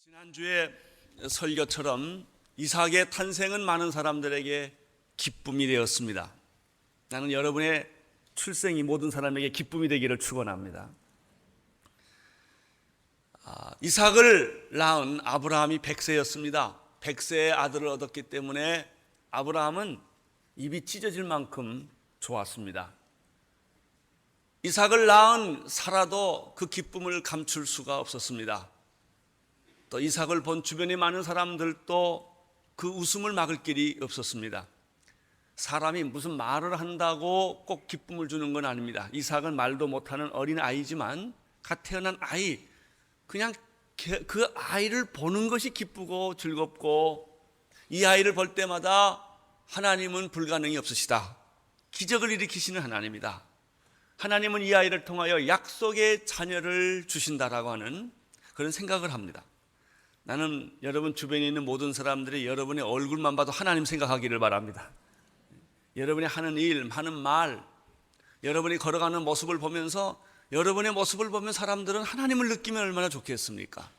지난주에 설교처럼 이삭의 탄생은 많은 사람들에게 기쁨이 되었습니다. 나는 여러분의 출생이 모든 사람에게 기쁨이 되기를 축원합니다. 이삭을 낳은 아브라함이 100세였습니다. 100세의 아들을 얻었기 때문에 아브라함은 입이 찢어질 만큼 좋았습니다. 이삭을 낳은 사라도 그 기쁨을 감출 수가 없었습니다. 또 이삭을 본 주변에 많은 사람들도 그 웃음을 막을 길이 없었습니다. 사람이 무슨 말을 한다고 꼭 기쁨을 주는 건 아닙니다. 이삭은 말도 못하는 어린 아이지만 갓 태어난 아이, 그냥 그 아이를 보는 것이 기쁘고 즐겁고, 이 아이를 볼 때마다 하나님은 불가능이 없으시다, 기적을 일으키시는 하나님이다, 하나님은 이 아이를 통하여 약속의 자녀를 주신다라고 하는 그런 생각을 합니다. 나는 여러분 주변에 있는 모든 사람들이 여러분의 얼굴만 봐도 하나님 생각하기를 바랍니다. 여러분이 하는 일, 하는 말, 여러분이 걸어가는 모습을 보면서, 여러분의 모습을 보면 사람들은 하나님을 느끼면 얼마나 좋겠습니까?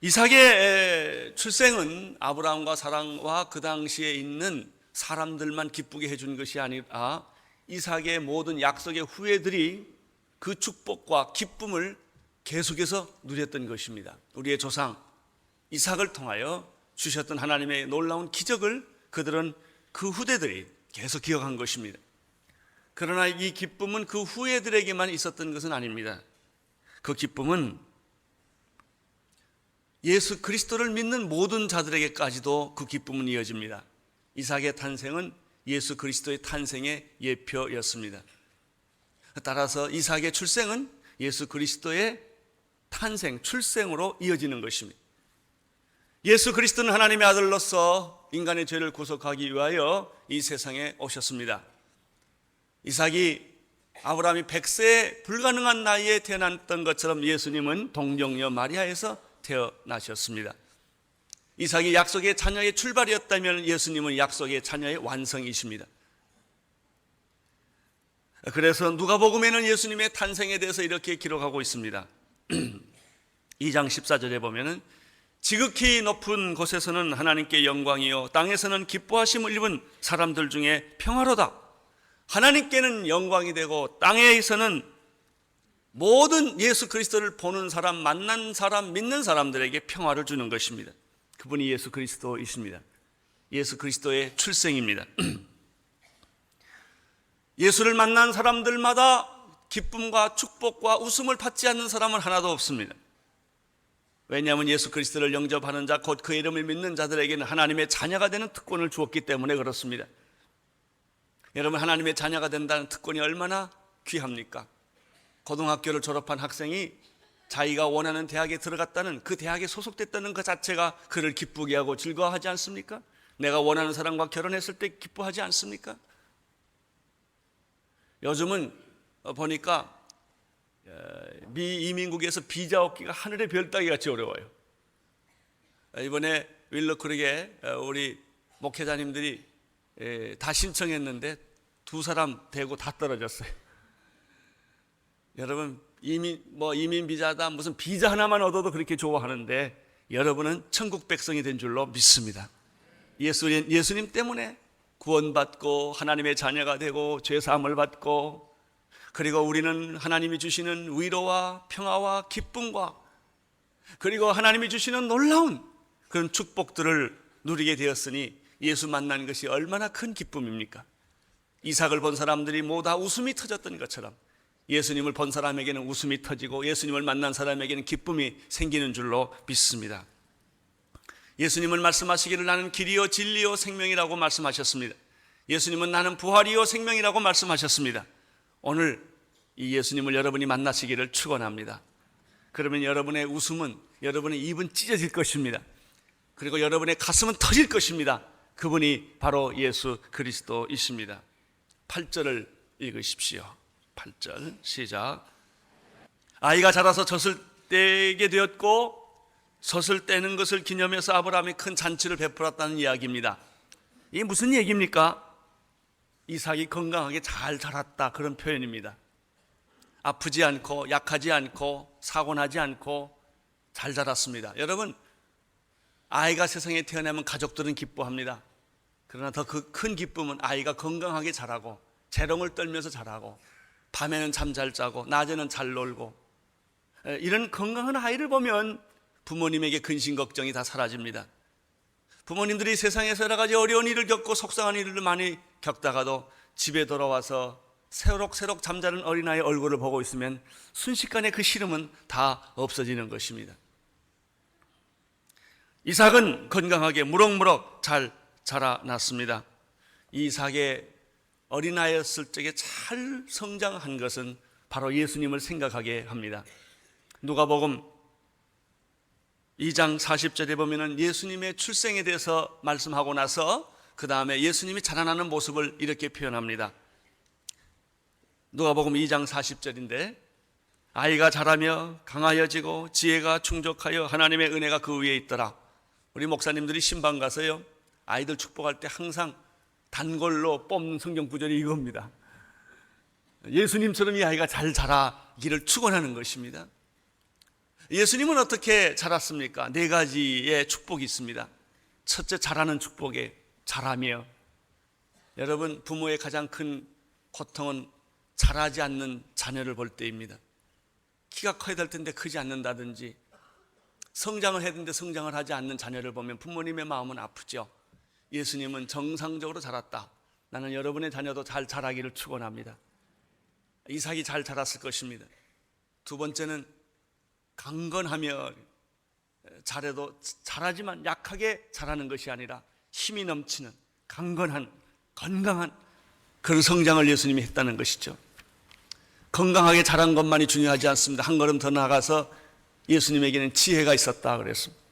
이삭의 출생은 아브라함과 사랑과 그 당시에 있는 사람들만 기쁘게 해준 것이 아니라 이삭의 모든 약속의 후예들이 그 축복과 기쁨을 계속해서 누렸던 것입니다. 우리의 조상 이삭을 통하여 주셨던 하나님의 놀라운 기적을 그들은, 그 후대들이 계속 기억한 것입니다. 그러나 이 기쁨은 그 후예들에게만 있었던 것은 아닙니다. 그 기쁨은 예수 그리스도를 믿는 모든 자들에게까지도 그 기쁨은 이어집니다. 이삭의 탄생은 예수 그리스도의 탄생의 예표였습니다. 따라서 이삭의 출생은 예수 그리스도의 탄생, 출생으로 이어지는 것입니다. 예수 그리스도는 하나님의 아들로서 인간의 죄를 구속하기 위하여 이 세상에 오셨습니다. 이삭이 아브라함이 100세에 불가능한 나이에 태어났던 것처럼 예수님은 동정녀 마리아에서 태어나셨습니다. 이삭이 약속의 자녀의 출발이었다면 예수님은 약속의 자녀의 완성이십니다. 그래서 누가복음에는 예수님의 탄생에 대해서 이렇게 기록하고 있습니다. 2장 14절에 보면은 지극히 높은 곳에서는 하나님께 영광이요 땅에서는 기뻐하심을 입은 사람들 중에 평화로다. 하나님께는 영광이 되고 땅에서는 모든 예수 그리스도를 보는 사람, 만난 사람, 믿는 사람들에게 평화를 주는 것입니다. 그분이 예수 그리스도이십니다. 예수 그리스도의 출생입니다. 예수를 만난 사람들마다 기쁨과 축복과 웃음을 받지 않는 사람은 하나도 없습니다. 왜냐하면 예수 그리스도를 영접하는 자, 곧 그 이름을 믿는 자들에게는 하나님의 자녀가 되는 특권을 주었기 때문에 그렇습니다. 여러분, 하나님의 자녀가 된다는 특권이 얼마나 귀합니까? 고등학교를 졸업한 학생이 자기가 원하는 대학에 들어갔다는, 그 대학에 소속됐다는 그 자체가 그를 기쁘게 하고 즐거워하지 않습니까? 내가 원하는 사람과 결혼했을 때 기뻐하지 않습니까? 요즘은 보니까 미 이민국에서 비자 얻기가 하늘의 별 따기 같이 어려워요. 이번에 윌러크릭에 우리 목회자님들이 다 신청했는데 2사람 되고 다 떨어졌어요. 여러분, 이민 비자다, 무슨 비자 하나만 얻어도 그렇게 좋아하는데, 여러분은 천국 백성이 된 줄로 믿습니다. 예수님 때문에 구원받고 하나님의 자녀가 되고 죄 사함을 받고, 그리고 우리는 하나님이 주시는 위로와 평화와 기쁨과, 그리고 하나님이 주시는 놀라운 그런 축복들을 누리게 되었으니 예수 만난 것이 얼마나 큰 기쁨입니까? 이삭을 본 사람들이 모두 다 웃음이 터졌던 것처럼 예수님을 본 사람에게는 웃음이 터지고 예수님을 만난 사람에게는 기쁨이 생기는 줄로 믿습니다. 예수님은 말씀하시기를 나는 길이요 진리요 생명이라고 말씀하셨습니다. 예수님은 나는 부활이요 생명이라고 말씀하셨습니다. 오늘 이 예수님을 여러분이 만나시기를 축원합니다. 그러면 여러분의 웃음은, 여러분의 입은 찢어질 것입니다. 그리고 여러분의 가슴은 터질 것입니다. 그분이 바로 예수 그리스도이십니다. 8절을 읽으십시오. 8절 시작. 아이가 자라서 젖을 떼게 되었고 젖을 떼는 것을 기념해서 아브라함이 큰 잔치를 베풀었다는 이야기입니다. 이게 무슨 얘기입니까? 이삭이 건강하게 잘 자랐다, 그런 표현입니다. 아프지 않고 약하지 않고 사고 나지 않고 잘 자랐습니다. 여러분, 아이가 세상에 태어나면 가족들은 기뻐합니다. 그러나 더 그 큰 기쁨은 아이가 건강하게 자라고 재롱을 떨면서 자라고 밤에는 잠 잘 자고 낮에는 잘 놀고, 이런 건강한 아이를 보면 부모님에게 근심 걱정이 다 사라집니다. 부모님들이 세상에서 여러 가지 어려운 일을 겪고 속상한 일을 많이 겪다가도 집에 돌아와서 새록새록 잠자는 어린아이의 얼굴을 보고 있으면 순식간에 그 시름은 다 없어지는 것입니다. 이삭은 건강하게 무럭무럭 잘 자라났습니다. 이삭의 어린아이였을 적에 잘 성장한 것은 바로 예수님을 생각하게 합니다. 누가복음 2장 40절에 보면은 예수님의 출생에 대해서 말씀하고 나서 그 다음에 예수님이 자라나는 모습을 이렇게 표현합니다. 누가복음 2장 40절인데, 아이가 자라며 강하여지고 지혜가 충족하여 하나님의 은혜가 그 위에 있더라. 우리 목사님들이 신방 가서요, 아이들 축복할 때 항상 단골로 뽑는 성경 구절이 이겁니다. 예수님처럼 이 아이가 잘 자라기를 축원하는 것입니다. 예수님은 어떻게 자랐습니까? 4가지의 축복이 있습니다. 첫째, 자라는 축복에 자라며. 여러분, 부모의 가장 큰 고통은 자라지 않는 자녀를 볼 때입니다. 키가 커야 될 텐데 크지 않는다든지, 성장을 해야 되는데 성장을 하지 않는 자녀를 보면 부모님의 마음은 아프죠. 예수님은 정상적으로 자랐다. 나는 여러분의 자녀도 잘 자라기를 축원합니다. 이삭이 잘 자랐을 것입니다. 두 번째는 강건하며, 잘해도 잘하지만 약하게 자라는 것이 아니라 힘이 넘치는 강건한 건강한 그런 성장을 예수님이 했다는 것이죠. 건강하게 자란 것만이 중요하지 않습니다. 한 걸음 더 나아가서 예수님에게는 지혜가 있었다 그랬습니다.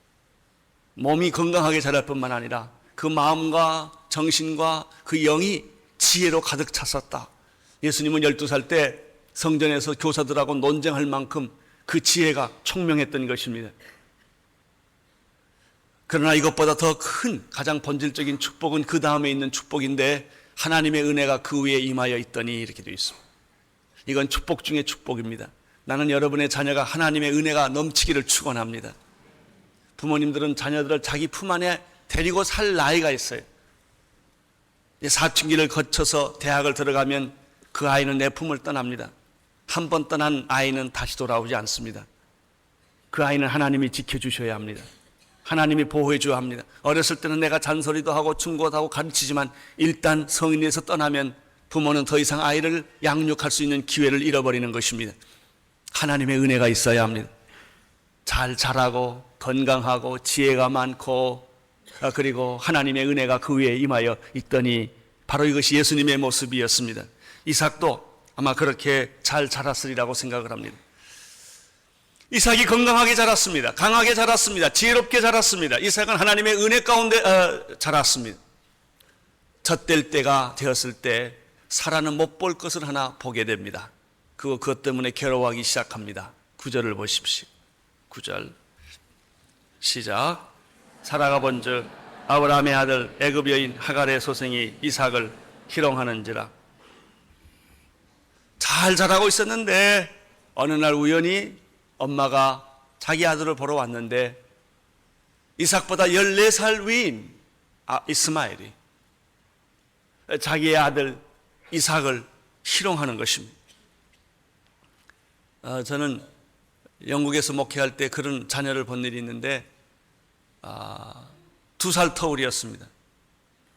몸이 건강하게 자랄 뿐만 아니라 그 마음과 정신과 그 영이 지혜로 가득 찼었다. 예수님은 12살 때 성전에서 교사들하고 논쟁할 만큼 그 지혜가 총명했던 것입니다. 그러나 이것보다 더 큰 가장 본질적인 축복은 그 다음에 있는 축복인데, 하나님의 은혜가 그 위에 임하여 있더니 이렇게 되어 있습니다. 이건 축복 중에 축복입니다. 나는 여러분의 자녀가 하나님의 은혜가 넘치기를 축원합니다. 부모님들은 자녀들을 자기 품 안에 데리고 살 나이가 있어요. 사춘기를 거쳐서 대학을 들어가면 그 아이는 내 품을 떠납니다. 한 번 떠난 아이는 다시 돌아오지 않습니다. 그 아이는 하나님이 지켜주셔야 합니다. 하나님이 보호해 줘야 합니다. 어렸을 때는 내가 잔소리도 하고 충고도 하고 가르치지만 일단 성인에서 떠나면 부모는 더 이상 아이를 양육할 수 있는 기회를 잃어버리는 것입니다. 하나님의 은혜가 있어야 합니다. 잘 자라고 건강하고 지혜가 많고, 그리고 하나님의 은혜가 그 위에 임하여 있더니 바로 이것이 예수님의 모습이었습니다. 이삭도 아마 그렇게 잘 자랐으리라고 생각을 합니다. 이삭이 건강하게 자랐습니다. 강하게 자랐습니다. 지혜롭게 자랐습니다. 이삭은 하나님의 은혜 가운데 자랐습니다. 젖될 때가 되었을 때 사라는 못 볼 것을 하나 보게 됩니다. 그것 때문에 괴로워하기 시작합니다. 9절을 보십시오. 9절 시작. 사라가 본즉 아브라함의 아들 애굽 여인 하갈의 소생이 이삭을 희롱하는지라. 잘 자라고 있었는데 어느 날 우연히 엄마가 자기 아들을 보러 왔는데 이삭보다 14살 위인 이스마엘이 자기의 아들 이삭을 희롱하는 것입니다. 저는 영국에서 목회할 때 그런 자녀를 본 일이 있는데 2살 터울이었습니다.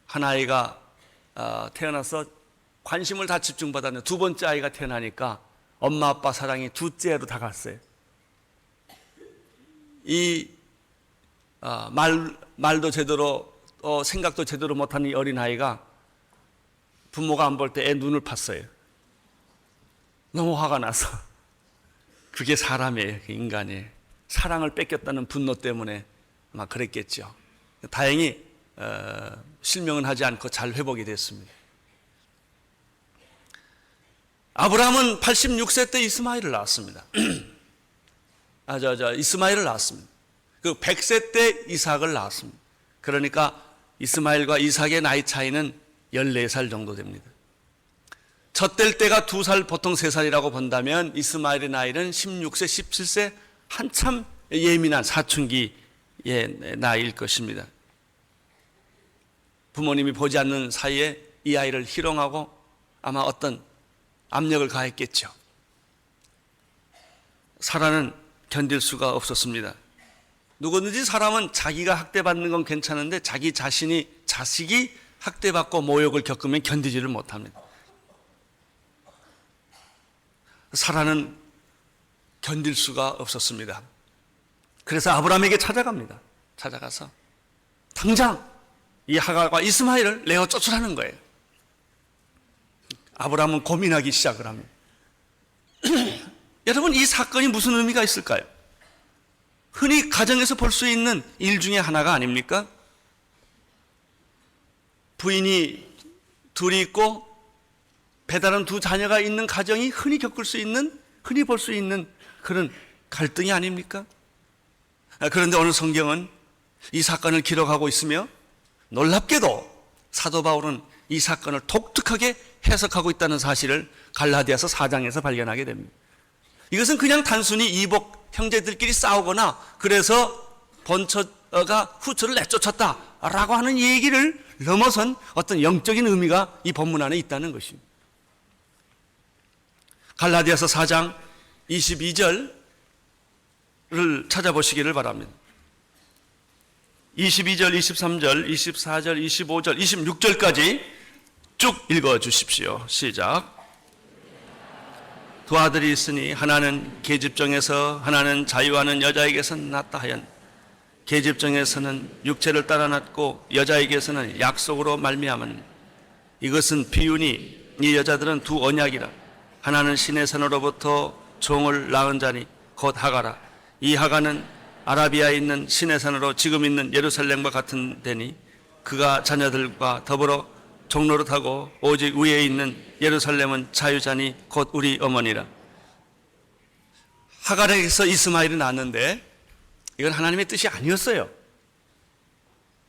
한 아이가 태어나서 관심을 다 집중받았는데 두 번째 아이가 태어나니까 엄마 아빠 사랑이 둘째로 다갔어요. 이 말도 제대로 생각도 제대로 못하는 이 어린아이가 부모가 안 볼 때 애 눈을 팠어요. 너무 화가 나서. 그게 사람이에요. 인간이에요. 사랑을 뺏겼다는 분노 때문에 아마 그랬겠죠. 다행히 실명은 하지 않고 잘 회복이 됐습니다. 아브라함은 86세 때 이스마엘을 낳았습니다. 이스마엘을 낳았습니다. 그 100세 때 이삭을 낳았습니다. 그러니까 이스마엘과 이삭의 나이 차이는 14살 정도 됩니다. 젖될 때가 2살, 보통 3살이라고 본다면 이스마엘의 나이는 16세, 17세 한참 예민한 사춘기의 나이일 것입니다. 부모님이 보지 않는 사이에 이 아이를 희롱하고 아마 어떤 압력을 가했겠죠. 사라는 견딜 수가 없었습니다. 누구든지 사람은 자기가 학대받는 건 괜찮은데 자기 자식이 학대받고 모욕을 겪으면 견디지를 못합니다. 사라는 견딜 수가 없었습니다. 그래서 아브라함에게 찾아갑니다. 찾아가서 당장 이 하갈과 이스마엘을 내어 쫓으라는 거예요. 아브라함은 고민하기 시작을 합니다. 여러분, 이 사건이 무슨 의미가 있을까요? 흔히 가정에서 볼 수 있는 일 중에 하나가 아닙니까? 부인이 둘이 있고 배다른 2 자녀가 있는 가정이 흔히 볼 수 있는 그런 갈등이 아닙니까? 그런데 오늘 성경은 이 사건을 기록하고 있으며 놀랍게도 사도 바울은 이 사건을 독특하게 해석하고 있다는 사실을 갈라디아서 4장에서 발견하게 됩니다. 이것은 그냥 단순히 이복 형제들끼리 싸우거나 그래서 본처가 후처를 내쫓았다라고 하는 얘기를 넘어선 어떤 영적인 의미가 이 본문 안에 있다는 것입니다. 갈라디아서 4장 22절을 찾아보시기를 바랍니다. 22절, 23절, 24절, 25절, 26절까지 쭉 읽어주십시오. 시작. 2 아들이 있으니 하나는 계집종에서 하나는 자유하는 여자에게서 낳았다 하연 계집종에서는 육체를 따라 낳고 여자에게서는 약속으로 말미암은 이것은 비유니 이 여자들은 2 언약이라 하나는 신의 산으로부터 종을 낳은 자니 곧 하가라 이 하가는 아라비아에 있는 신의 산으로 지금 있는 예루살렘과 같은 데니 그가 자녀들과 더불어 종노릇하고 오직 위에 있는 예루살렘은 자유자니 곧 우리 어머니라. 하갈에게서 이스마엘이 낳았는데 이건 하나님의 뜻이 아니었어요.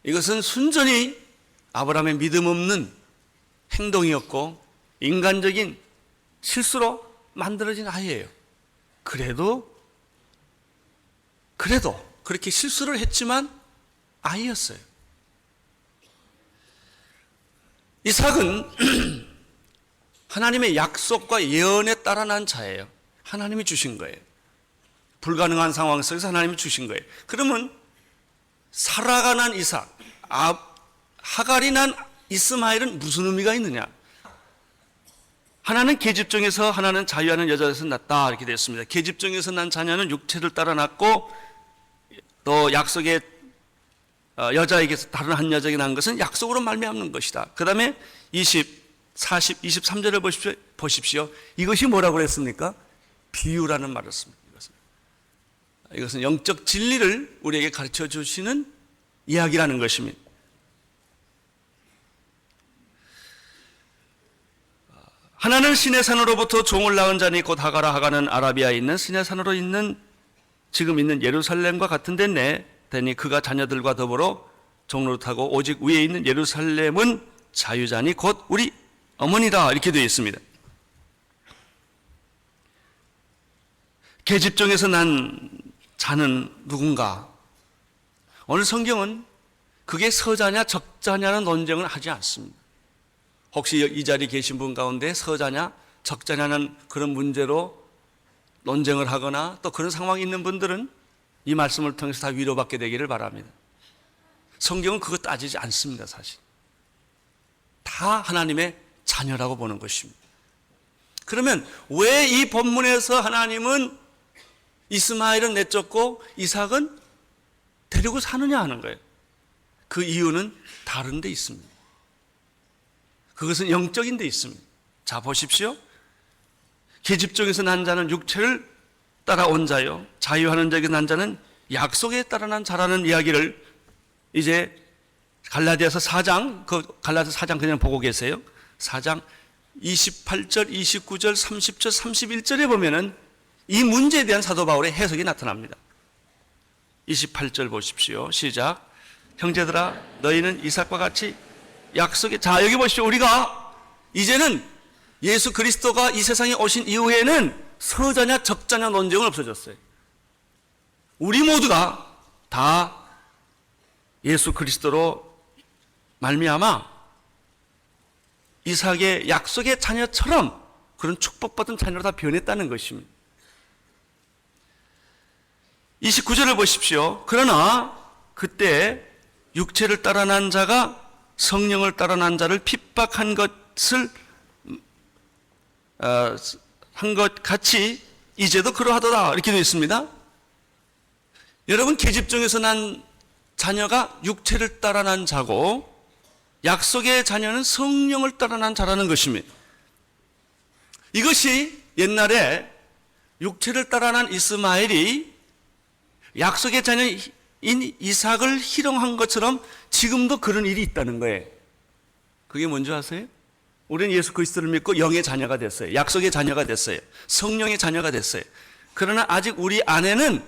이것은 순전히 아브라함의 믿음 없는 행동이었고 인간적인 실수로 만들어진 아이예요. 그래도 그렇게 실수를 했지만 아이였어요. 이삭은 하나님의 약속과 예언에 따라 난 자예요. 하나님이 주신 거예요. 불가능한 상황 속에서 하나님이 주신 거예요. 그러면 사라가 난 이삭, 하갈이 난 이스마엘은 무슨 의미가 있느냐? 하나는 계집종에서 하나는 자유하는 여자에서 낳았다 이렇게 되었습니다. 계집종에서 난 자녀는 육체를 따라 낳고 또 약속의 여자에게서 다른 한 여자에게 난 것은 약속으로 말미암는 것이다. 그 다음에 40, 23절을 보십시오. 이것이 뭐라고 그랬습니까? 비유라는 말을 씁니다. 이것은 영적 진리를 우리에게 가르쳐 주시는 이야기라는 것입니다. 하나는 신의 산으로부터 종을 낳은 자니 곧 하가라 하가는 아라비아에 있는 신의 산으로 있는 지금 있는 예루살렘과 같은 데 되니 그가 자녀들과 더불어 종노릇하고 오직 위에 있는 예루살렘은 자유자니 곧 우리 어머니다 이렇게 되어 있습니다. 계집종에서 난 자는 누군가? 오늘 성경은 그게 서자냐 적자냐는 논쟁을 하지 않습니다. 혹시 이 자리에 계신 분 가운데 서자냐 적자냐는 그런 문제로 논쟁을 하거나 또 그런 상황이 있는 분들은 이 말씀을 통해서 다 위로받게 되기를 바랍니다. 성경은 그거 따지지 않습니다. 사실 다 하나님의 자녀라고 보는 것입니다. 그러면 왜 이 본문에서 하나님은 이스마엘은 내쫓고 이삭은 데리고 사느냐 하는 거예요. 그 이유는 다른 데 있습니다. 그것은 영적인 데 있습니다. 자 보십시오. 계집종에서 난 자는 육체를 따라온 자요 자유하는 자에게 난 자는 약속에 따라 난 자라는 이야기를 이제 갈라디아서 4장 갈라디아서 4장 그냥 보고 계세요. 4장 28절 29절 30절 31절에 보면은 이 문제에 대한 사도 바울의 해석이 나타납니다. 28절 보십시오. 시작. 형제들아 너희는 이삭과 같이 약속에 자 여기 보십시오. 우리가 이제는 예수 그리스도가 이 세상에 오신 이후에는 서자냐 적자냐 논쟁은 없어졌어요. 우리 모두가 다 예수 그리스도로 말미암아 이삭의 약속의 자녀처럼 그런 축복받은 자녀로 다 변했다는 것입니다. 29절을 보십시오. 그러나 그때 육체를 따라 난 자가 성령을 따라 난 자를 핍박한 것을 한 것 같이 이제도 그러하더라 이렇게 되어 있습니다. 여러분, 계집종에서 난 자녀가 육체를 따라 난 자고 약속의 자녀는 성령을 따라 난 자라는 것입니다. 이것이 옛날에 육체를 따라 난 이스마엘이 약속의 자녀인 이삭을 희롱한 것처럼 지금도 그런 일이 있다는 거예요. 그게 뭔지 아세요? 우리는 예수 그리스도를 믿고 영의 자녀가 됐어요. 약속의 자녀가 됐어요. 성령의 자녀가 됐어요. 그러나 아직 우리 안에는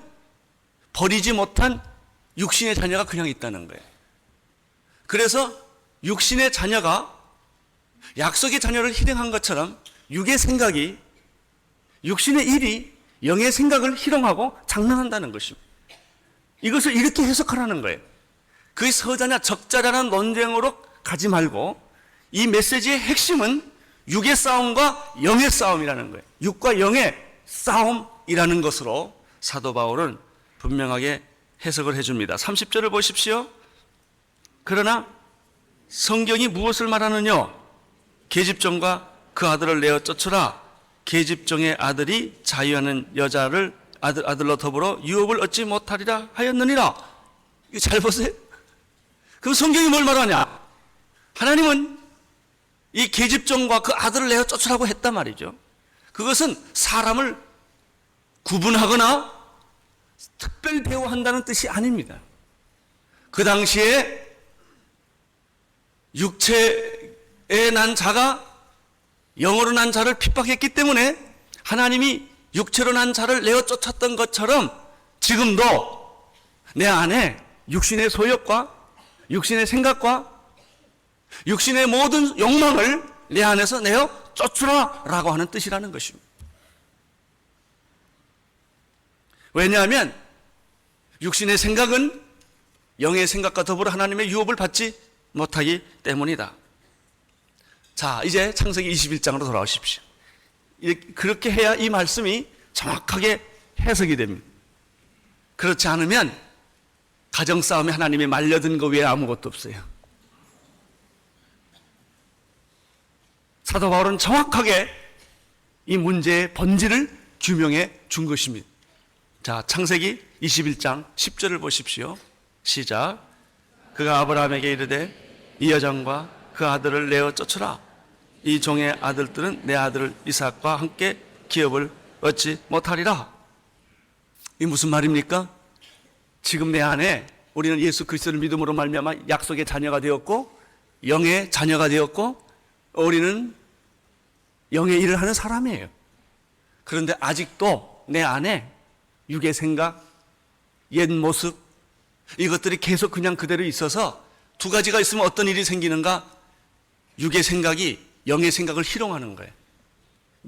버리지 못한 육신의 자녀가 그냥 있다는 거예요. 그래서 육신의 자녀가 약속의 자녀를 희롱한 것처럼 육의 생각이, 육신의 일이 영의 생각을 희롱하고 장난한다는 것입니다. 이것을 이렇게 해석하라는 거예요. 그게 서자냐 적자냐는 논쟁으로 가지 말고 이 메시지의 핵심은 육의 싸움과 영의 싸움이라는 거예요. 육과 영의 싸움이라는 것으로 사도 바울은 분명하게 해석을 해줍니다. 30절을 보십시오. 그러나 성경이 무엇을 말하느냐? 계집종과 그 아들을 내어 쫓으라. 계집종의 아들이 자유하는 여자를 아들로 더불어 유업을 얻지 못하리라 하였느니라. 이거 잘 보세요. 그럼 성경이 뭘 말하냐? 하나님은 이 계집종과 그 아들을 내어 쫓으라고 했단 말이죠. 그것은 사람을 구분하거나 특별 대우한다는 뜻이 아닙니다. 그 당시에 육체에 난 자가 영으로 난 자를 핍박했기 때문에 하나님이 육체로 난 자를 내어 쫓았던 것처럼 지금도 내 안에 육신의 소욕과 육신의 생각과 육신의 모든 욕망을 내 안에서 내어 쫓으라 라고 하는 뜻이라는 것입니다. 왜냐하면 육신의 생각은 영의 생각과 더불어 하나님의 유업을 받지 못하기 때문이다. 자, 이제 창세기 21장으로 돌아오십시오. 그렇게 해야 이 말씀이 정확하게 해석이 됩니다. 그렇지 않으면 가정싸움에 하나님이 말려든 거 외에 아무것도 없어요. 사도 바울은 정확하게 이 문제의 본질을 규명해 준 것입니다. 자, 창세기 21장 10절을 보십시오. 시작. 그가 아브라함에게 이르되 이 여종과 그 아들을 내어 쫓으라. 이 종의 아들들은 내 아들 이삭과 함께 기업을 얻지 못하리라. 이게 무슨 말입니까? 지금 내 안에 우리는 예수 그리스도를 믿음으로 말미암아 약속의 자녀가 되었고 영의 자녀가 되었고 우리는 영의 일을 하는 사람이에요. 그런데 아직도 내 안에 육의 생각, 옛 모습 이것들이 계속 그냥 그대로 있어서 두 가지가 있으면 어떤 일이 생기는가? 육의 생각이 영의 생각을 희롱하는 거예요.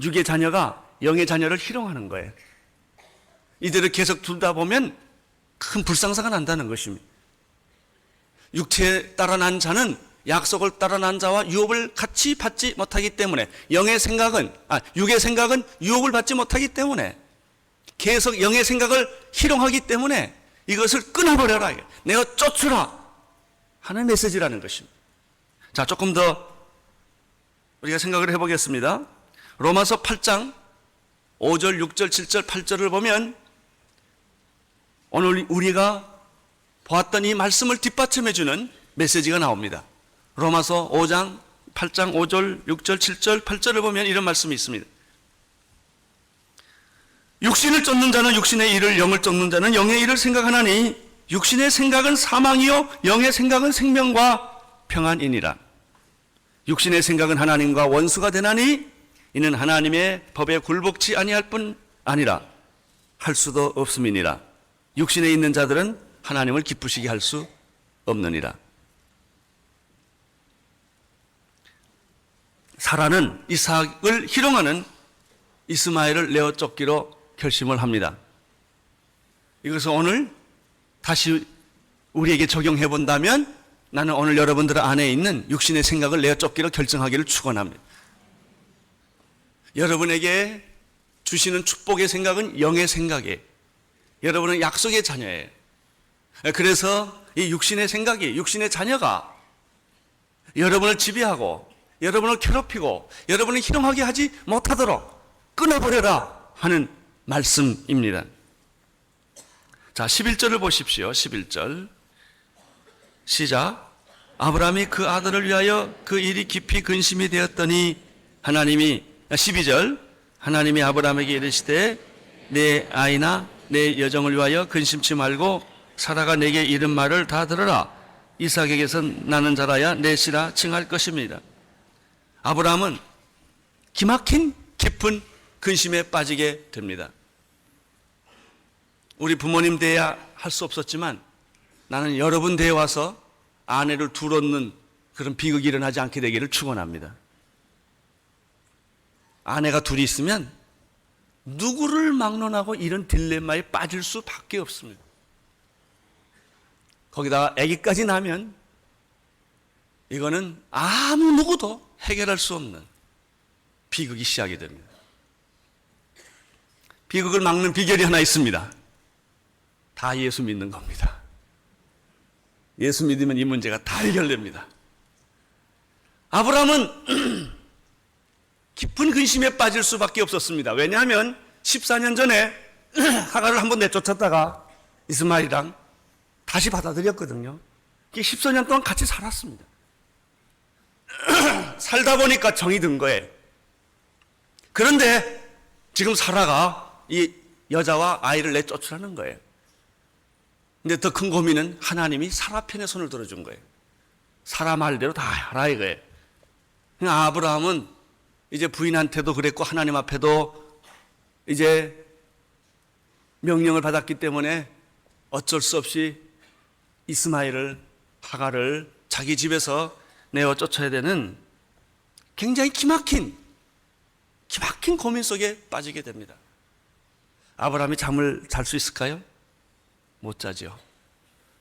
육의 자녀가 영의 자녀를 희롱하는 거예요. 이대로 계속 두다 보면 큰 불상사가 난다는 것입니다. 육체에 따라 난 자는 약속을 따라 난 자와 유업을 같이 받지 못하기 때문에 육의 생각은 유업을 받지 못하기 때문에 계속 영의 생각을 희롱하기 때문에 이것을 끊어버려라. 내가 쫓으라 하는 메시지라는 것입니다. 자, 조금 더 우리가 생각을 해보겠습니다. 로마서 8장 5절, 6절, 7절, 8절을 보면 오늘 우리가 보았던 이 말씀을 뒷받침해주는 메시지가 나옵니다. 로마서 5장, 8장 5절, 6절, 7절, 8절을 보면 이런 말씀이 있습니다. 육신을 쫓는 자는 육신의 일을, 영을 쫓는 자는 영의 일을 생각하나니 육신의 생각은 사망이요 영의 생각은 생명과 평안이니라. 육신의 생각은 하나님과 원수가 되나니 이는 하나님의 법에 굴복치 아니할 뿐 아니라 할 수도 없음이니라. 육신에 있는 자들은 하나님을 기쁘시게 할 수 없느니라. 사라는 이삭을 희롱하는 이스마엘을 내어 쫓기로 결심을 합니다. 이것을 오늘 다시 우리에게 적용해 본다면 나는 오늘 여러분들 안에 있는 육신의 생각을 내어 쫓기로 결정하기를 축원합니다. 여러분에게 주시는 축복의 생각은 영의 생각이에요. 여러분은 약속의 자녀예요. 그래서 이 육신의 생각이, 육신의 자녀가 여러분을 지배하고 여러분을 괴롭히고 여러분을 희롱하게 하지 못하도록 끊어버려라 하는 말씀입니다. 자, 11절을 보십시오. 11절 시작. 아브라함이 그 아들을 위하여 그 일이 깊이 근심이 되었더니 하나님이 12절 하나님이 아브라함에게 이르시되 내 아이나 내 여정을 위하여 근심치 말고 사라가 내게 이른 말을 다 들으라. 이삭에게선 나는 자라야 내 씨라 칭할 것입니다. 아브라함은 기막힌 깊은 근심에 빠지게 됩니다. 우리 부모님 대야 할 수 없었지만 나는 여러분 대에 와서 아내를 둘 얻는 그런 비극이 일어나지 않게 되기를 축원합니다. 아내가 둘이 있으면 누구를 막론하고 이런 딜레마에 빠질 수밖에 없습니다. 거기다가 아기까지 나면 이거는 아무 누구도 해결할 수 없는 비극이 시작이 됩니다. 비극을 막는 비결이 하나 있습니다. 다 예수 믿는 겁니다. 예수 믿으면 이 문제가 다 해결됩니다. 아브라함은 깊은 근심에 빠질 수밖에 없었습니다. 왜냐하면 14년 전에 하갈을 한번 내쫓았다가 이스마엘이랑 다시 받아들였거든요. 14년 동안 같이 살았습니다. 살다 보니까 정이 든 거예요. 그런데 지금 사라가 이 여자와 아이를 내쫓으라는 거예요. 근데 더 큰 고민은 하나님이 사라 편에 손을 들어준 거예요. 사라 말대로 다 하라 이거예요. 아브라함은 이제 부인한테도 그랬고 하나님 앞에도 이제 명령을 받았기 때문에 어쩔 수 없이 이스마엘을, 하갈을 자기 집에서 내어 쫓아야 되는 굉장히 기막힌 고민 속에 빠지게 됩니다. 아브라함이 잠을 잘 수 있을까요? 못 자죠.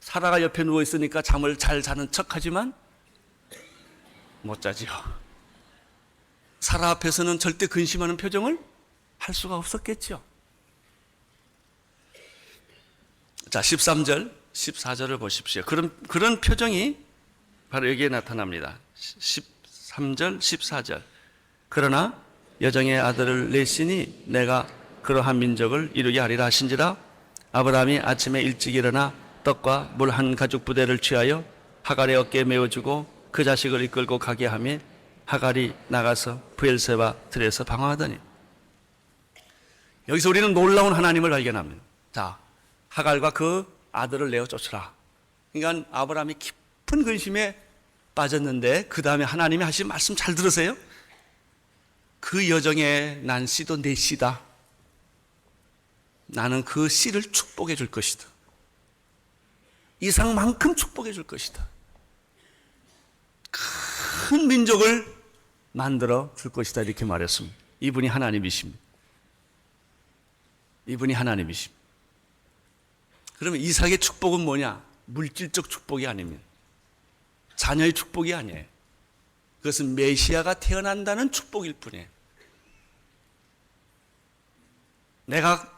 사라가 옆에 누워 있으니까 잠을 잘 자는 척 하지만 못 자죠. 사라 앞에서는 절대 근심하는 표정을 할 수가 없었겠죠. 자, 13절, 14절을 보십시오. 그런 표정이 바로 여기에 나타납니다. 13절, 14절. 그러나 여정의 아들을 내시니 내가 그러한 민족을 이루게 하리라 하신지라. 아브라함이 아침에 일찍 일어나 떡과 물 한 가죽 부대를 취하여 하갈의 어깨에 메어주고 그 자식을 이끌고 가게 하며 하갈이 나가서 브엘세바 들에서 방황하더니. 여기서 우리는 놀라운 하나님을 발견합니다. 자, 하갈과 그 아들을 내어 쫓으라. 그러니까 아브라함이 깊은 근심에 빠졌는데 그 다음에 하나님이 하신 말씀 잘 들으세요. 그 여정에 난 씨도 내 씨다. 나는 그 씨를 축복해 줄 것이다. 이상만큼 축복해 줄 것이다. 큰 민족을 만들어 줄 것이다. 이렇게 말했습니다. 이분이 하나님이십니다. 이분이 하나님이십니다. 그러면 이삭의 축복은 뭐냐? 물질적 축복이 아닙니다. 자녀의 축복이 아니에요. 그것은 메시아가 태어난다는 축복일 뿐이에요. 내가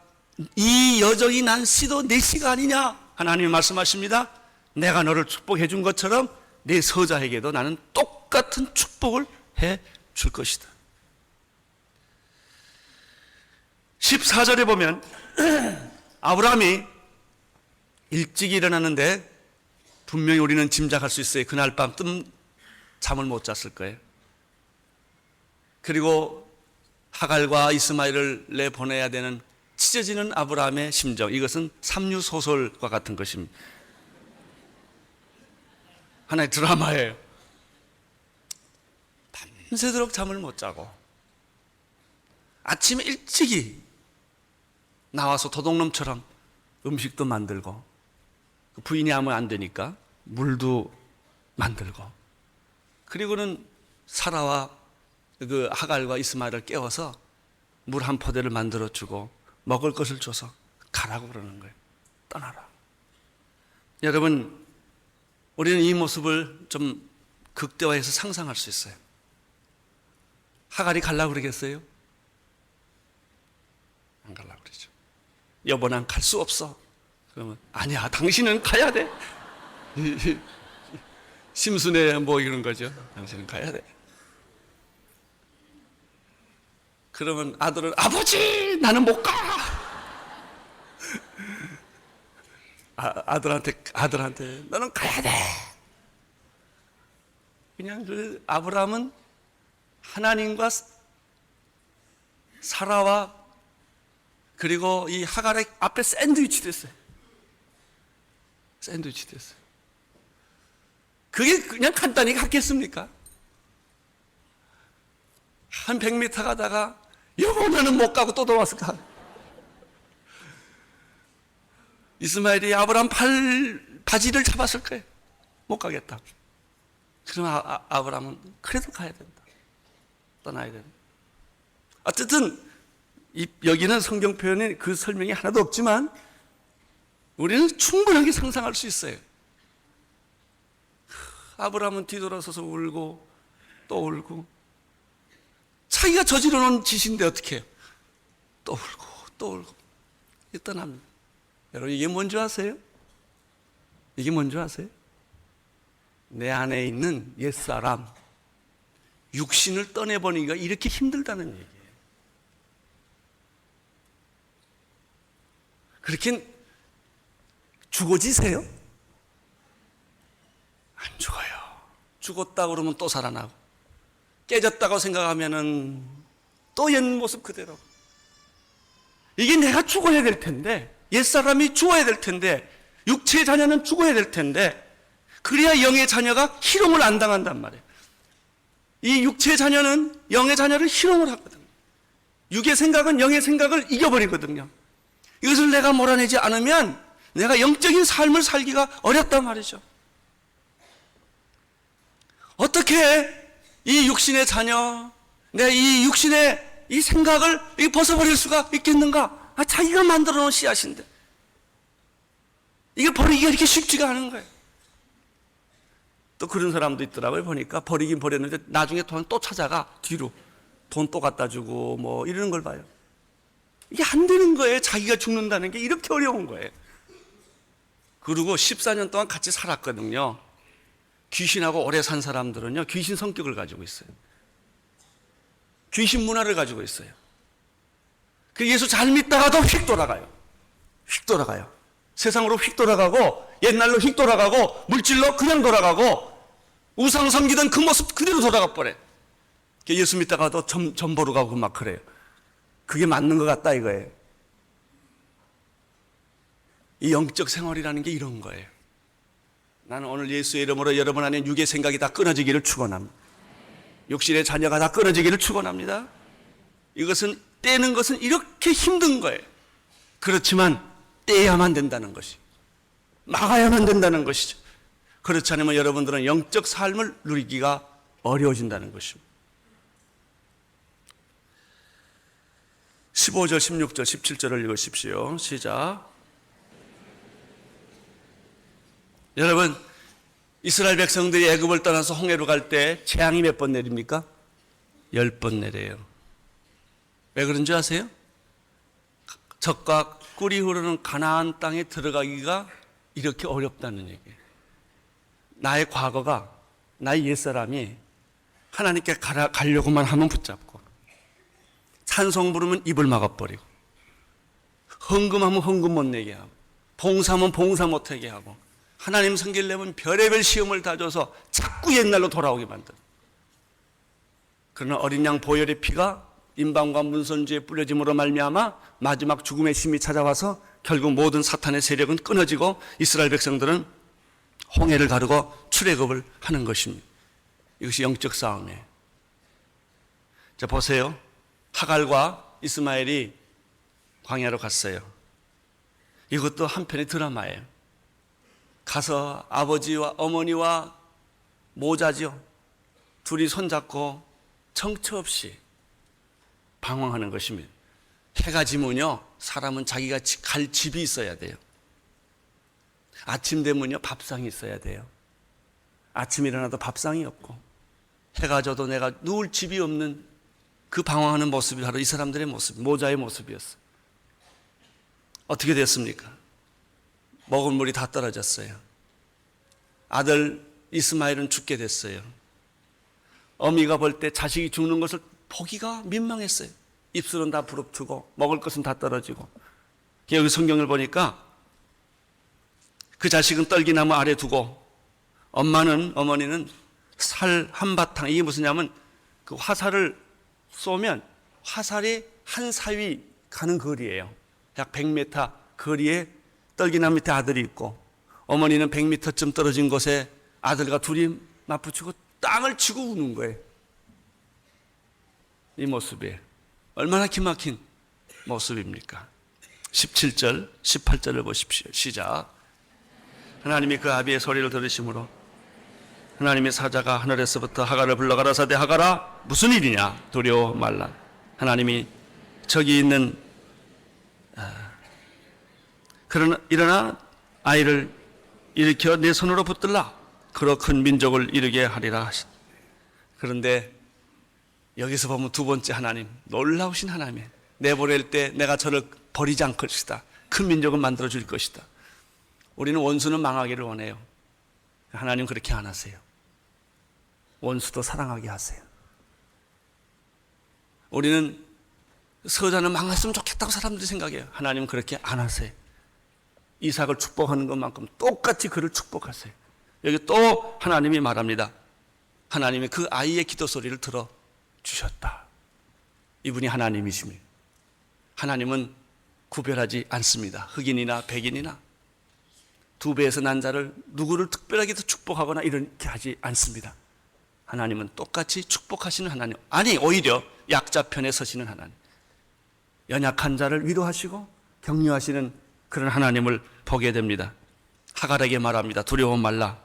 이 여정이 난 씨도 내 씨가 아니냐? 하나님이 말씀하십니다. 내가 너를 축복해 준 것처럼 내 서자에게도 나는 똑같은 축복을 해 줄 것이다. 14절에 보면 아브라함이 일찍 일어났는데 분명히 우리는 짐작할 수 있어요. 그날 밤 잠을 못 잤을 거예요. 그리고 하갈과 이스마엘을 내보내야 되는 찢어지는 아브라함의 심정, 이것은 삼류소설과 같은 것입니다. 하나의 드라마예요. 밤새도록 잠을 못 자고 아침에 일찍이 나와서 도둑놈처럼 음식도 만들고 부인이 하면 안 되니까 물도 만들고 그리고는 사라와 그 하갈과 이스마엘을 깨워서 물 한 포대를 만들어 주고 먹을 것을 줘서 가라고 그러는 거예요. 떠나라. 여러분, 우리는 이 모습을 좀 극대화해서 상상할 수 있어요. 하갈이 가려고 그러겠어요? 안 가려고 그러죠. 여보, 난 갈 수 없어. 그러면 아니야, 당신은 가야 돼. 심순애 뭐 이런 거죠. 당신은 가야 돼. 그러면 아들은 아버지, 나는 못 가. 아들한테 너는 가야 돼. 그냥 그 아브라함은 하나님과 사라와 그리고 이 하갈의 앞에 샌드위치 됐어요. 샌드위치 됐어요. 그게 그냥 간단히 갔겠습니까? 한 100m 가다가 여보, 나는 못 가고 또 돌아왔을까? 이스마엘이 아브라함 바지를 잡았을 거예요. 못 가겠다. 그럼 아브라함은 그래도 가야 된다. 떠나야 된다. 어쨌든 여기는 성경 표현에 그 설명이 하나도 없지만 우리는 충분하게 상상할 수 있어요. 아브라함은 뒤돌아서서 울고 또 울고, 자기가 저지러 놓은 짓인데 어떻게 해요? 또 울고 또 울고 떠납니다. 여러분, 이게 뭔지 아세요? 이게 뭔지 아세요? 내 안에 있는 옛사람, 육신을 떠내보니까 이렇게 힘들다는 얘기예요. 그렇게 죽어지세요? 안 죽어요. 죽었다 그러면 또 살아나고, 깨졌다고 생각하면은 또 옛 모습 그대로. 이게 내가 죽어야 될 텐데, 옛사람이 죽어야 될 텐데, 육체의 자녀는 죽어야 될 텐데, 그래야 영의 자녀가 희롱을 안 당한단 말이에요. 이 육체의 자녀는 영의 자녀를 희롱을 하거든요. 육의 생각은 영의 생각을 이겨버리거든요. 이것을 내가 몰아내지 않으면 내가 영적인 삶을 살기가 어렵단 말이죠. 어떻게 이 육신의 자녀, 내가 이 육신의 이 생각을 벗어버릴 수가 있겠는가? 자기가 만들어 놓은 씨앗인데 이게 버리기가 이렇게 쉽지가 않은 거예요. 또 그런 사람도 있더라고요. 보니까 버리긴 버렸는데 나중에 또 찾아가 뒤로 돈 또 갖다 주고 뭐 이러는 걸 봐요. 이게 안 되는 거예요. 자기가 죽는다는 게 이렇게 어려운 거예요. 그리고 14년 동안 같이 살았거든요. 귀신하고 오래 산 사람들은요, 귀신 성격을 가지고 있어요. 귀신 문화를 가지고 있어요. 그 예수 잘 믿다가도 휙 돌아가요. 휙 돌아가요. 세상으로 휙 돌아가고, 옛날로 휙 돌아가고, 물질로 그냥 돌아가고, 우상 섬기던 그 모습 그대로 돌아가 버려요. 예수 믿다가도 점 보러 가고 막 그래요. 그게 맞는 것 같다 이거예요. 이 영적 생활이라는 게 이런 거예요. 나는 오늘 예수의 이름으로 여러분 안에 육의 생각이 다 끊어지기를 축원합니다. 육신의 자녀가 다 끊어지기를 축원합니다. 이것은 떼는 것은 이렇게 힘든 거예요. 그렇지만 떼야만 된다는 것이, 막아야만 된다는 것이죠. 그렇지 않으면 여러분들은 영적 삶을 누리기가 어려워진다는 것입니다. 15절, 16절, 17절을 읽으십시오. 시작. 여러분, 이스라엘 백성들이 애굽을 떠나서 홍해로 갈 때 재앙이 몇 번 내립니까? 10번 내려요. 왜 그런 줄 아세요? 젖과 꿀이 흐르는 가나안 땅에 들어가기가 이렇게 어렵다는 얘기예요. 나의 과거가, 나의 옛사람이 하나님께 가려고만 하면 붙잡고, 찬송 부르면 입을 막아버리고, 헌금하면 헌금 못 내게 하고, 봉사하면 봉사 못하게 하고, 하나님 섬기려면 별의별 시험을 다 줘서 자꾸 옛날로 돌아오게 만들어. 그러나 어린 양 보혈의 피가 임방과 문선주에 뿌려짐으로 말미암아 마지막 죽음의 심이 찾아와서 결국 모든 사탄의 세력은 끊어지고 이스라엘 백성들은 홍해를 가르고 출애굽을 하는 것입니다. 이것이 영적 싸움이에요. 자, 보세요. 하갈과 이스마엘이 광야로 갔어요. 이것도 한편의 드라마예요. 가서 아버지와 어머니와 모자죠. 둘이 손잡고 정처 없이 방황하는 것입니다. 해가 지면요, 사람은 자기가 갈 집이 있어야 돼요. 아침 되면요, 밥상이 있어야 돼요. 아침에 일어나도 밥상이 없고 해가 져도 내가 누울 집이 없는 그 방황하는 모습이 바로 이 사람들의 모습, 모자의 모습이었어요. 어떻게 됐습니까? 먹은 물이 다 떨어졌어요. 아들 이스마엘은 죽게 됐어요. 어미가 볼 때 자식이 죽는 것을 보기가 민망했어요. 입술은 다 부릅뜨고 먹을 것은 다 떨어지고. 여기 성경을 보니까 그 자식은 떨기나무 아래 두고 어머니는 살 한바탕, 이게 무슨냐면 그 화살을 쏘면 화살이 한 사위 가는 거리예요. 약 100m 거리에 떨기나무 밑에 아들이 있고 어머니는 100m쯤 떨어진 곳에 아들과 둘이 맞붙이고 땅을 치고 우는 거예요. 이 모습이 얼마나 기막힌 모습입니까? 17절, 18절을 보십시오. 시작. 하나님이 그 아비의 소리를 들으심으로 하나님의 사자가 하늘에서부터 하갈을 불러 가라사대 하갈아 무슨 일이냐 두려워 말라. 하나님이 저기 있는 일어나 아이를 일으켜 내 손으로 붙들라. 그러 큰 민족을 이루게 하리라. 그런데 여기서 보면 두 번째 하나님, 놀라우신 하나님, 내보낼 때 내가 저를 버리지 않을 것이다. 큰 민족을 만들어 줄 것이다. 우리는 원수는 망하기를 원해요. 하나님 그렇게 안 하세요. 원수도 사랑하게 하세요. 우리는 서자는 망했으면 좋겠다고 사람들이 생각해요. 하나님은 그렇게 안 하세요. 이삭을 축복하는 것만큼 똑같이 그를 축복하세요. 여기 또 하나님이 말합니다. 하나님이 그 아이의 기도 소리를 들어주셨다. 이분이 하나님이십니다. 하나님은 구별하지 않습니다. 흑인이나 백인이나 두 배에서 난 자를 누구를 특별하게 더 축복하거나 이렇게 하지 않습니다. 하나님은 똑같이 축복하시는 하나님, 아니 오히려 약자 편에 서시는 하나님, 연약한 자를 위로하시고 격려하시는 그런 하나님을 보게 됩니다. 하갈에게 말합니다. 두려워 말라.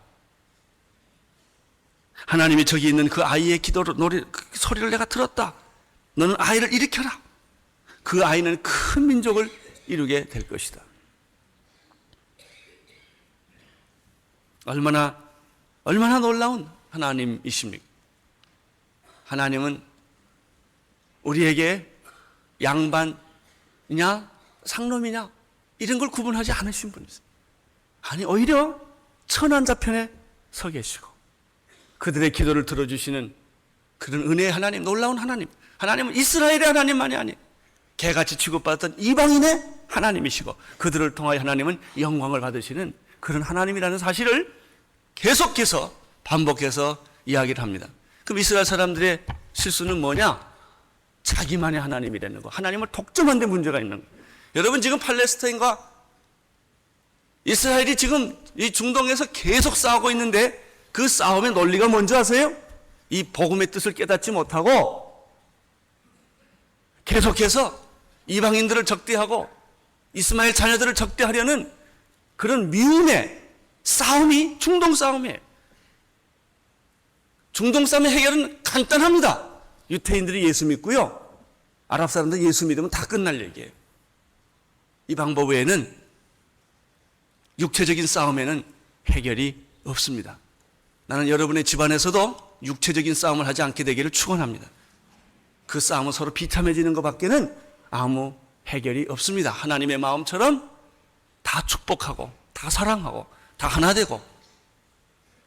하나님이 저기 있는 그 아이의 기도를 그 소리를 내가 들었다. 너는 아이를 일으켜라. 그 아이는 큰 민족을 이루게 될 것이다. 얼마나 놀라운 하나님이십니까? 하나님은 우리에게 양반이냐 상놈이냐 이런 걸 구분하지 않으신 분이세요. 아니 오히려 천한 자 편에 서 계시고 그들의 기도를 들어주시는 그런 은혜의 하나님, 놀라운 하나님. 하나님은 이스라엘의 하나님만이 아니에요. 개같이 취급받았던 이방인의 하나님이시고 그들을 통하여 하나님은 영광을 받으시는 그런 하나님이라는 사실을 계속해서 반복해서 이야기를 합니다. 그럼 이스라엘 사람들의 실수는 뭐냐? 자기만의 하나님이라는 거. 하나님을 독점한 데 문제가 있는 거예요. 여러분 지금 팔레스타인과 이스라엘이 지금 이 중동에서 계속 싸우고 있는데 그 싸움의 논리가 뭔지 아세요? 이 복음의 뜻을 깨닫지 못하고 계속해서 이방인들을 적대하고 이스마엘 자녀들을 적대하려는 그런 미움의 싸움이 중동 싸움이에요. 중동 싸움의 해결은 간단합니다. 유태인들이 예수 믿고요. 아랍 사람들 예수 믿으면 다 끝날 얘기예요. 이 방법 외에는 육체적인 싸움에는 해결이 없습니다. 나는 여러분의 집안에서도 육체적인 싸움을 하지 않게 되기를 축원합니다. 그 싸움은 서로 비참해지는 것밖에는 아무 해결이 없습니다. 하나님의 마음처럼 다 축복하고 다 사랑하고 다 하나 되고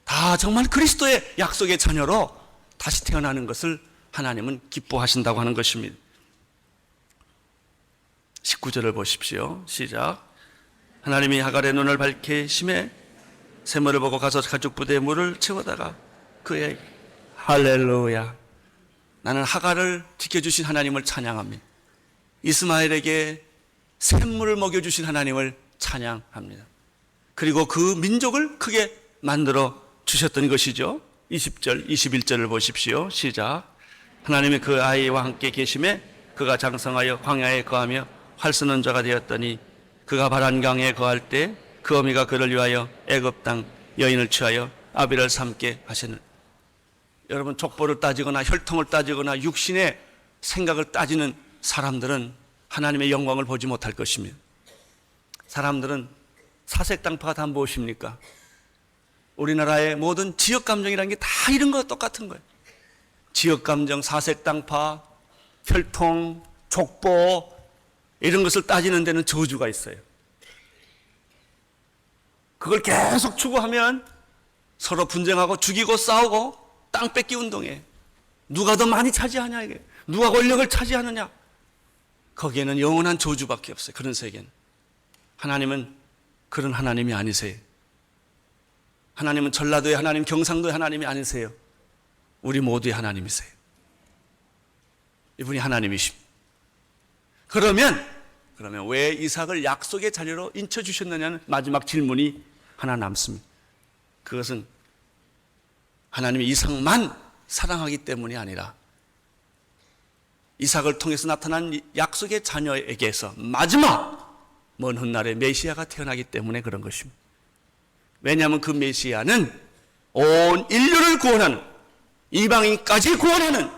다 정말 그리스도의 약속의 자녀로 다시 태어나는 것을 하나님은 기뻐하신다고 하는 것입니다. 19절을 보십시오. 시작. 하나님이 하갈의 눈을 밝히심에 샘물을 보고 가서 가죽 부대에 물을 채우다가 그의 할렐루야. 나는 하갈을 지켜주신 하나님을 찬양합니다. 이스마엘에게 샘물을 먹여주신 하나님을 찬양합니다. 그리고 그 민족을 크게 만들어 주셨던 것이죠. 20절, 21절을 보십시오. 시작. 하나님이 그 아이와 함께 계심에 그가 장성하여 광야에 거하며 활 쏘는 자가 되었더니 그가 바란강에 거할 때 그 어미가 그를 위하여 애굽 땅 여인을 취하여 아비를 삼게 하시는. 여러분, 족보를 따지거나 혈통을 따지거나 육신의 생각을 따지는 사람들은 하나님의 영광을 보지 못할 것입니다. 사람들은 사색당파가 다 무엇입니까? 우리나라의 모든 지역감정이라는 게 다 이런 거 똑같은 거예요. 지역감정, 사색당파, 혈통, 족보, 이런 것을 따지는 데는 저주가 있어요. 그걸 계속 추구하면 서로 분쟁하고 죽이고 싸우고 땅 뺏기 운동해. 누가 더 많이 차지하냐, 이게. 누가 권력을 차지하느냐. 거기에는 영원한 저주밖에 없어요. 그런 세계는. 하나님은 그런 하나님이 아니세요. 하나님은 전라도의 하나님, 경상도의 하나님이 아니세요. 우리 모두의 하나님이세요. 이분이 하나님이십니다. 그러면 왜 이삭을 약속의 자녀로 인쳐주셨느냐는 마지막 질문이 하나 남습니다. 그것은 하나님이 이삭만 사랑하기 때문이 아니라 이삭을 통해서 나타난 약속의 자녀에게서 마지막 먼 훗날에 메시아가 태어나기 때문에 그런 것입니다. 왜냐하면 그 메시아는 온 인류를 구원하는, 이방인까지 구원하는,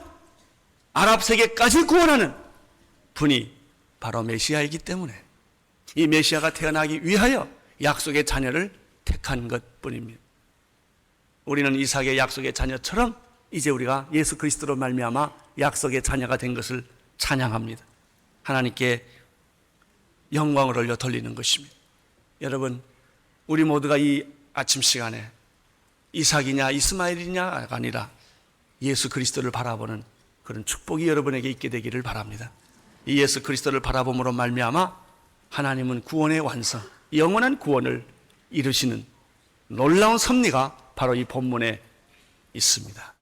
아랍 세계까지 구원하는 분이 바로 메시아이기 때문에 이 메시아가 태어나기 위하여 약속의 자녀를 택한 것뿐입니다. 우리는 이삭의 약속의 자녀처럼 이제 우리가 예수 그리스도로 말미암아 약속의 자녀가 된 것을 찬양합니다. 하나님께 영광을 올려 돌리는 것입니다. 여러분, 우리 모두가 이 아침 시간에 이삭이냐 이스마엘이냐가 아니라 예수 그리스도를 바라보는 그런 축복이 여러분에게 있게 되기를 바랍니다. 이 예수 그리스도를 바라봄으로 말미암아 하나님은 구원의 완성, 영원한 구원을 이루시는 놀라운 섭리가 바로 이 본문에 있습니다.